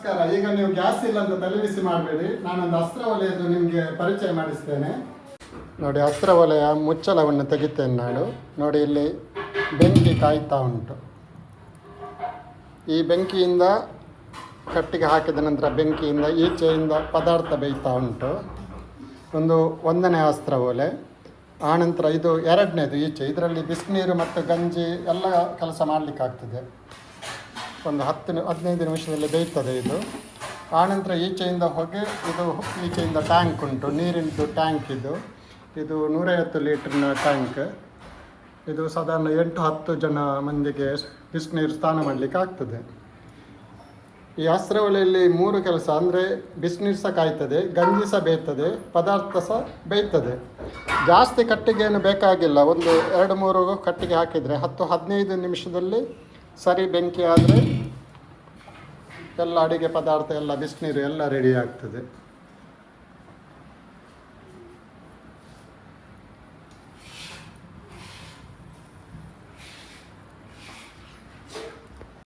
ನಮಸ್ಕಾರ. ಈಗ ನೀವು ಗ್ಯಾಸ್ ಇಲ್ಲ ಅಂತ ತಲೆಬಿಸಿ ಮಾಡಬೇಡಿ. ನಾನೊಂದು ಅಸ್ತ್ರ ಒಲೆಯದ್ದು ನಿಮಗೆ ಪರಿಚಯ ಮಾಡಿಸ್ತೇನೆ. ನೋಡಿ, ಅಸ್ತ್ರ ಒಲೆಯ ಮುಚ್ಚಳವನ್ನು ತೆಗಿತೇನೆ ನಾನು. ನೋಡಿ, ಇಲ್ಲಿ ಬೆಂಕಿ ಕಾಯ್ತಾ ಉಂಟು. ಈ ಬೆಂಕಿಯಿಂದ ಕಟ್ಟಿಗೆ ಹಾಕಿದ ನಂತರ ಬೆಂಕಿಯಿಂದ ಈಚೆಯಿಂದ ಪದಾರ್ಥ ಬೇಯ್ತಾ ಉಂಟು. ಒಂದನೇ ಅಸ್ತ್ರ ಒಲೆ. ಆನಂತರ ಇದು ಎರಡನೇದು ಈಚೆ. ಇದರಲ್ಲಿ ಬಿಸಿನೀರು ಮತ್ತು ಗಂಜಿ ಎಲ್ಲ ಕೆಲಸ ಮಾಡಲಿಕ್ಕಾಗ್ತದೆ. ಒಂದು 10-15 ನಿಮಿಷದಲ್ಲಿ ಬೇಯ್ತದೆ ಇದು. ಆನಂತರ ಈಚೆಯಿಂದ ಹೊಗೆ. ಇದು ಈಚೆಯಿಂದ ಟ್ಯಾಂಕ್ ಉಂಟು, ನೀರಿನದು ಟ್ಯಾಂಕ್. ಇದು 150 ಲೀಟ್ರಿನ ಟ್ಯಾಂಕ್. ಇದು ಸಾಧಾರಣ 8-10 ಜನ ಮಂದಿಗೆ ಬಿಸಿನೀರು ಸ್ನಾನ ಮಾಡಲಿಕ್ಕೆ ಆಗ್ತದೆ. ಈ ಅಸ್ತ್ರ ಒಲೆಯಲ್ಲಿ 3 ಕೆಲಸ ಅಂದರೆ ಬಿಸಿನೀರು ಸಹ ಕಾಯ್ತದೆ, ಗಂಜಿ ಸಹ ಬೇಯ್ತದೆ, ಪದಾರ್ಥ ಸಹ ಬೇಯ್ತದೆ. ಜಾಸ್ತಿ ಕಟ್ಟಿಗೆಯನ್ನು ಬೇಕಾಗಿಲ್ಲ. 2-3 ಕಟ್ಟಿಗೆ ಹಾಕಿದರೆ 10-15 ನಿಮಿಷದಲ್ಲಿ ಸರಿ ಬೆಂಕಿ ಆದರೆ ಎಲ್ಲ ಅಡಿಗೆ ಪದಾರ್ಥ ಎಲ್ಲ ಬಿಸಿನೀರು ಎಲ್ಲ ರೆಡಿ ಆಗ್ತದೆ.